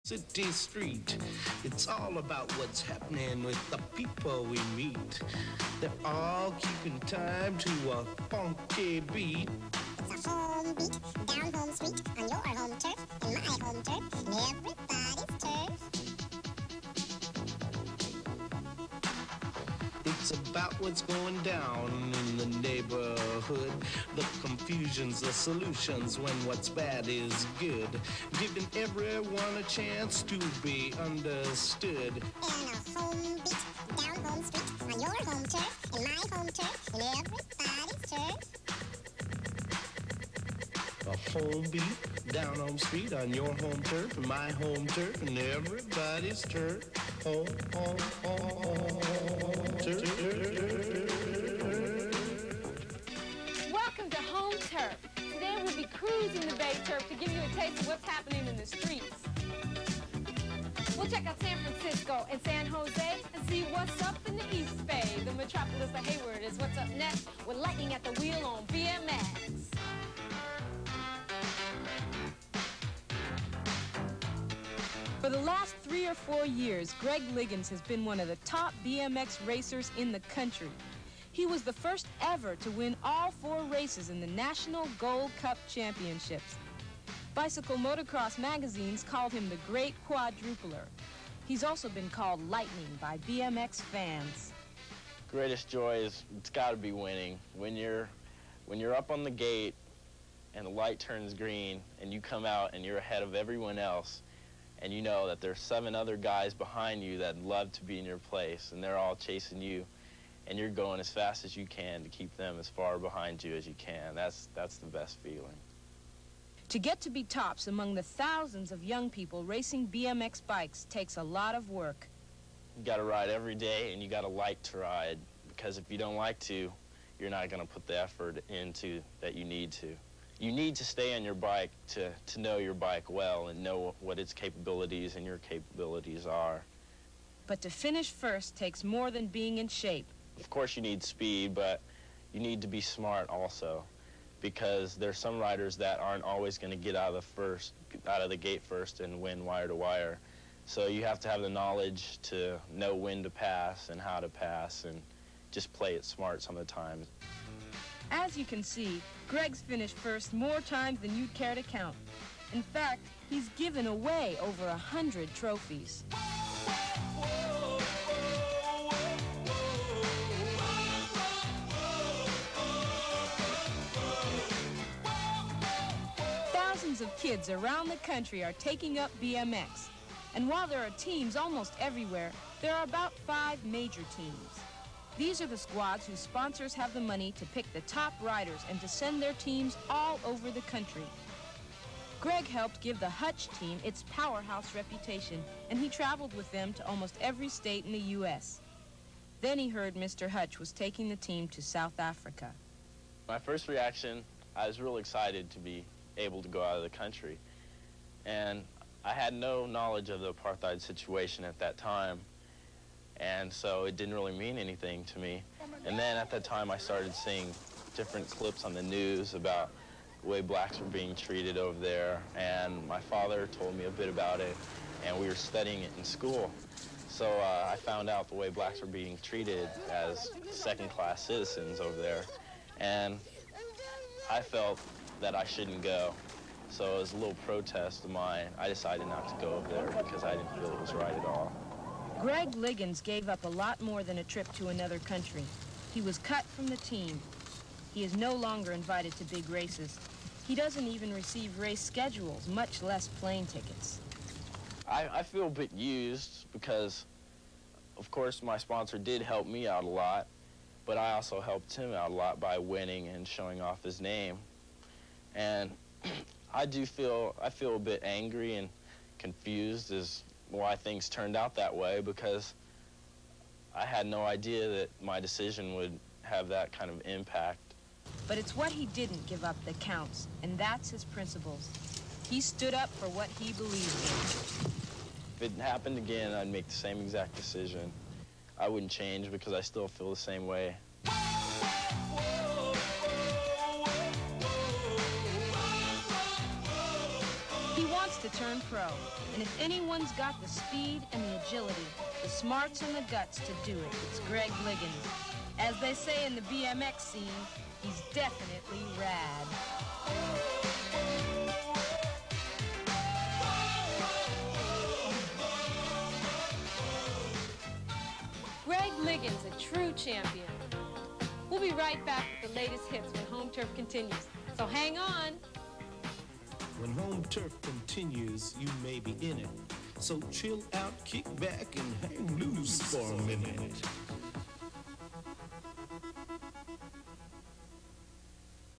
City street, it's all about what's happening with the people we meet. They're all keeping time to a funky beat. It's a home beat, down home street, on your home turf, and my home turf, and everybody's turf. It's about what's going down in the neighborhood, the confusions, the solutions when what's bad is good, giving everyone a chance to be understood. And a home beat, down home street, on your home turf, and my home turf, and everybody's turf. A home beat, down home street, on your home turf, and my home turf, and everybody's turf. Home, home, home, home, turf. Welcome to Home Turf. Today we'll be cruising the Bay Turf to give you a taste of what's happening in the streets. We'll check out San Francisco and San Jose and see what's up in the East Bay. The metropolis of Hayward is what's up next with lightning at the wheel on BMX. For the last 3 or 4 years, Greg Liggins has been one of the top BMX racers in the country. He was the first ever to win all 4 races in the National Gold Cup Championships. Bicycle Motocross magazines called him the Great Quadrupler. He's also been called Lightning by BMX fans. Greatest joy is, it's got to be winning. When you're up on the gate and the light turns green and you come out and you're ahead of everyone else, and you know that there's 7 other guys behind you that love to be in your place, and they're all chasing you, and you're going as fast as you can to keep them as far behind you as you can. That's the best feeling. To get to be tops among the thousands of young people racing BMX bikes takes a lot of work. You got to ride every day, and you got to like to ride, because if you don't like to, you're not going to put the effort into that you need to. You need to stay on your bike to know your bike well and know what its capabilities and your capabilities are. But to finish first takes more than being in shape. Of course you need speed, but you need to be smart also, because there's some riders that aren't always going to get out of the gate first and win wire to wire. So you have to have the knowledge to know when to pass and how to pass and just play it smart some of the time. As you can see, Greg's finished first more times than you'd care to count. In fact, he's given away over 100 trophies. Thousands of kids around the country are taking up BMX. And while there are teams almost everywhere, there are about 5 major teams. These are the squads whose sponsors have the money to pick the top riders and to send their teams all over the country. Greg helped give the Hutch team its powerhouse reputation, and he traveled with them to almost every state in the U.S. Then he heard Mr. Hutch was taking the team to South Africa. My first reaction, I was real excited to be able to go out of the country. And I had no knowledge of the apartheid situation at that time. And so it didn't really mean anything to me. And then at that time I started seeing different clips on the news about the way blacks were being treated over there, and my father told me a bit about it, and we were studying it in school. So I found out the way blacks were being treated as second-class citizens over there, and I felt that I shouldn't go. So as a little protest of mine, I decided not to go over there because I didn't feel it was right at all. Greg Liggins gave up a lot more than a trip to another country. He was cut from the team. He is no longer invited to big races. He doesn't even receive race schedules, much less plane tickets. I feel a bit used because, of course, my sponsor did help me out a lot, but I also helped him out a lot by winning and showing off his name. And I feel a bit angry and confused as why things turned out that way, because I had no idea that my decision would have that kind of impact. But it's what he didn't give up that counts, and that's his principles. He stood up for what he believed in. If it happened again, I'd make the same exact decision. I wouldn't change because I still feel the same way. He wants to turn pro. And if anyone's got the speed and the agility, the smarts and the guts to do it, it's Greg Liggins. As they say in the BMX scene, he's definitely rad. Greg Liggins, a true champion. We'll be right back with the latest hits when Home Turf continues. So hang on. When Home Turf continues, you may be in it. So chill out, kick back, and hang loose for a minute.